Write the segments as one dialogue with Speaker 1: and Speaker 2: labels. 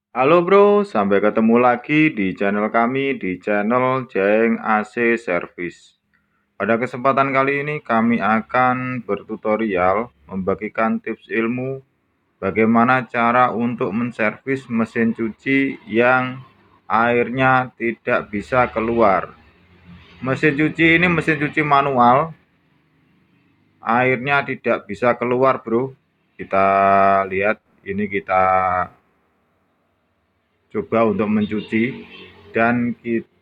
Speaker 1: Halo bro, sampai ketemu lagi di channel kami di channel Jeng AC Service. Pada kesempatan kali ini kami akan bertutorial membagikan tips ilmu bagaimana cara untuk menservis mesin cuci yang airnya tidak bisa keluar. Mesin cuci ini mesin cuci manual, airnya tidak bisa keluar bro. Kita lihat ini kita coba untuk mencuci dan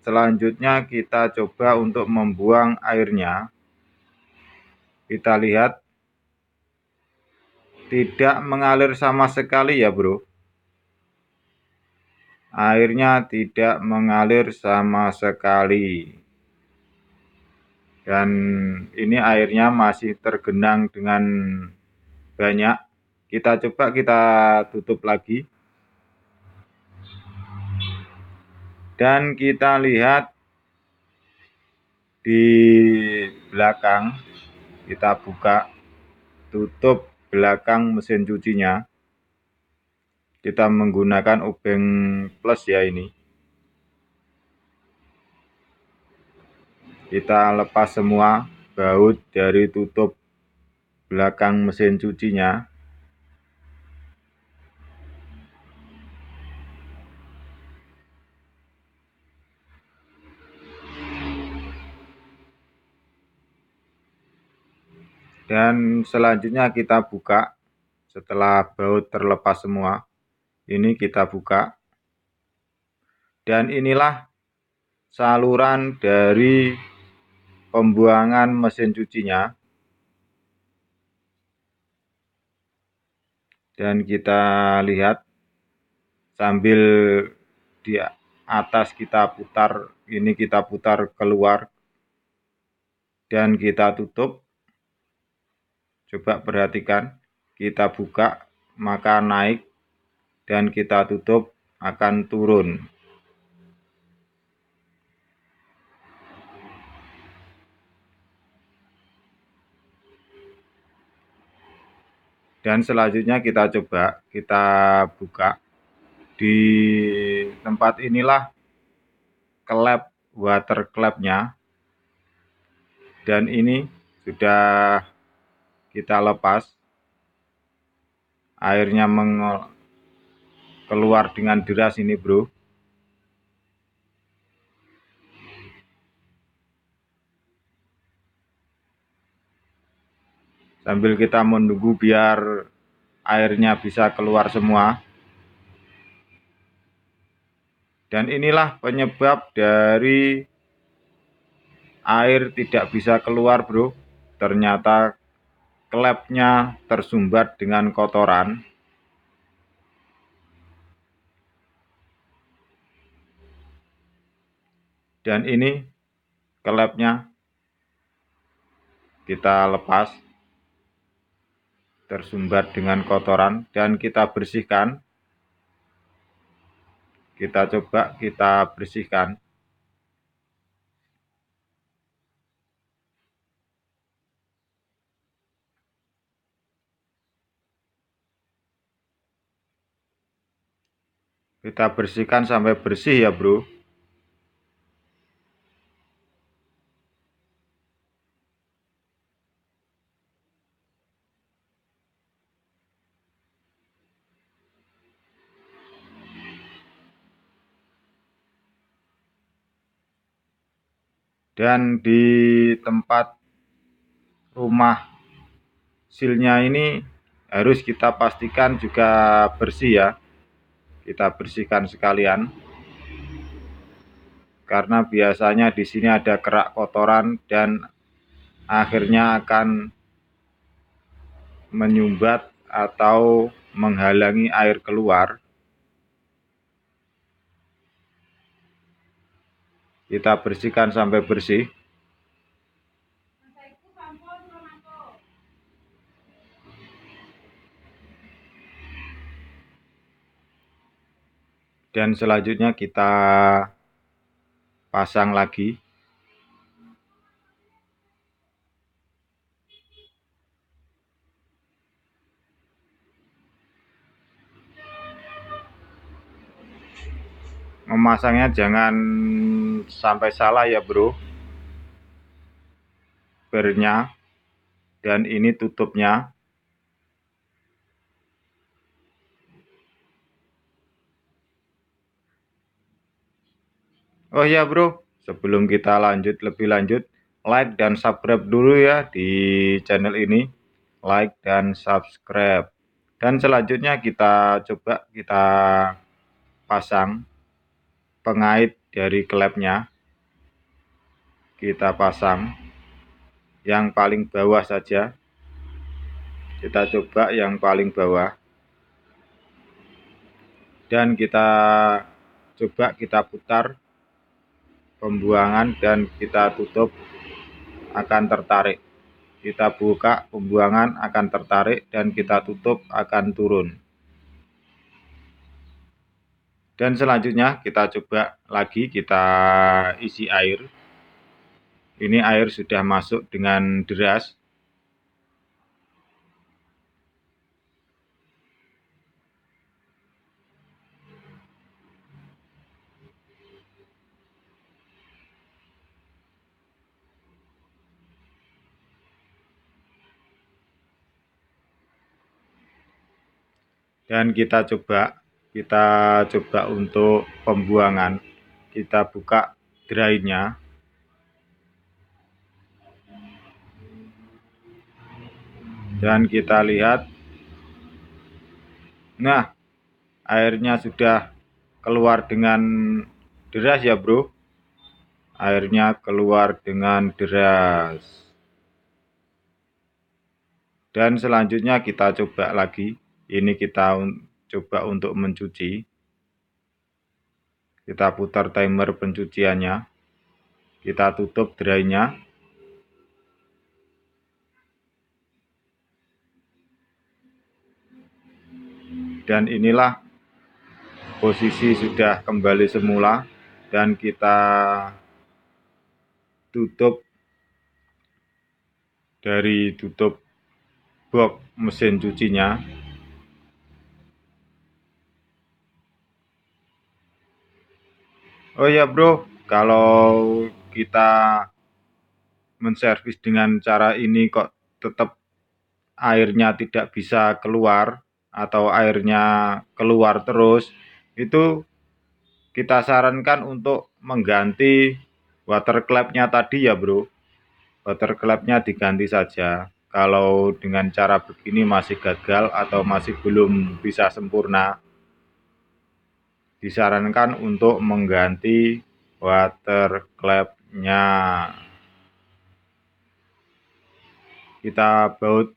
Speaker 1: selanjutnya kita coba untuk membuang airnya. Kita lihat tidak mengalir sama sekali ya bro, airnya tidak mengalir sama sekali, dan ini airnya masih tergenang dengan banyak. Kita coba kita tutup lagi dan kita lihat di belakang. Kita buka tutup belakang mesin cucinya, kita menggunakan obeng plus ya. Ini kita lepas semua baut dari tutup belakang mesin cucinya, dan selanjutnya kita buka. Setelah baut terlepas semua, ini kita buka, dan inilah saluran dari pembuangan mesin cucinya. Dan kita lihat sambil di atas kita putar, ini kita putar keluar dan kita tutup. Coba perhatikan, kita buka maka naik dan kita tutup akan turun. Dan selanjutnya kita coba kita buka. Di tempat inilah klep water klepnya, dan ini sudah kita lepas. Airnya keluar dengan deras ini bro. Sambil kita menunggu biar airnya bisa keluar semua. Dan inilah penyebab dari air tidak bisa keluar bro. Ternyata klepnya tersumbat dengan kotoran. Dan ini klepnya kita lepas, tersumbat dengan kotoran, dan kita bersihkan. Kita coba kita bersihkan. Kita bersihkan sampai bersih ya bro. Dan di tempat rumah silnya ini harus kita pastikan juga bersih ya. Kita bersihkan sekalian, karena biasanya di sini ada kerak kotoran dan akhirnya akan menyumbat atau menghalangi air keluar. Kita bersihkan sampai bersih. Dan selanjutnya kita pasang lagi. memasangnya jangan sampai salah ya bro. Bernya dan ini tutupnya. Oh ya bro, sebelum kita lebih lanjut, like dan subscribe dulu ya di channel ini. Like dan subscribe. Dan selanjutnya kita coba kita pasang pengait dari klepnya. Kita pasang yang paling bawah saja. Kita coba yang paling bawah. Dan kita coba kita putar pembuangan dan kita tutup, akan tertarik. Kita buka pembuangan akan tertarik dan kita tutup akan turun. Dan selanjutnya kita coba lagi, kita isi air. Ini air sudah masuk dengan deras. Dan kita coba untuk pembuangan. Kita buka drainnya. Dan kita lihat, nah airnya sudah keluar dengan deras ya bro. Airnya keluar dengan deras. Dan selanjutnya kita coba lagi. Ini kita coba untuk mencuci. Kita putar timer pencuciannya. Kita tutup drainnya. Dan inilah posisi sudah kembali semula. Dan kita tutup dari tutup box mesin cucinya. Oh ya bro, kalau kita menservis dengan cara ini kok tetap airnya tidak bisa keluar atau airnya keluar terus, itu kita sarankan untuk mengganti water clapnya tadi ya bro. Water clapnya diganti saja. Kalau dengan cara begini masih gagal atau masih belum bisa sempurna, disarankan untuk mengganti water clapnya. Kita baut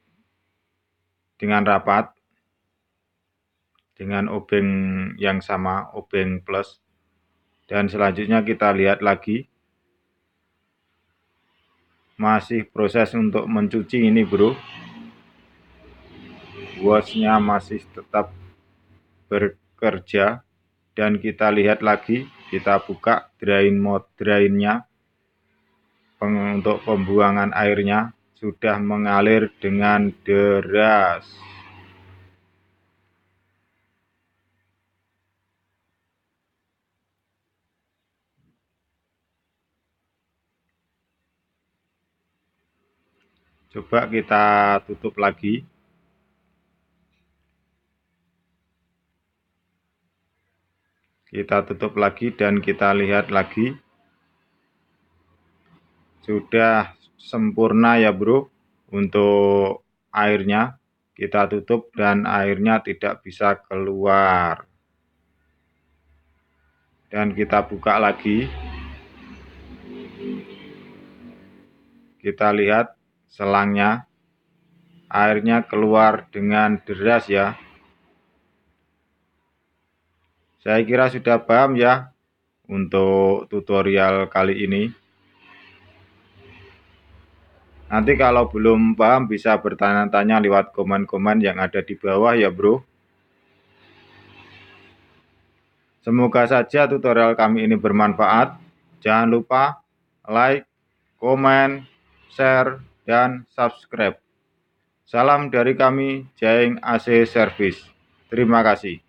Speaker 1: dengan rapat dengan obeng yang sama, obeng plus. Dan selanjutnya kita lihat lagi, masih proses untuk mencuci ini bro. Washnya masih tetap bekerja. Dan kita lihat lagi, kita buka drainnya. Untuk pembuangan airnya sudah mengalir dengan deras. Coba kita tutup lagi. Kita tutup lagi dan kita lihat lagi. Sudah sempurna ya bro. Untuk airnya kita tutup dan airnya tidak bisa keluar. Dan kita buka lagi. Kita lihat selangnya. Airnya keluar dengan deras ya. Saya kira sudah paham ya untuk tutorial kali ini. Nanti kalau belum paham bisa bertanya-tanya lewat komen-komen yang ada di bawah ya bro. Semoga saja tutorial kami ini bermanfaat. Jangan lupa like, komen, share, dan subscribe. Salam dari kami, Jeng AC Service. Terima kasih.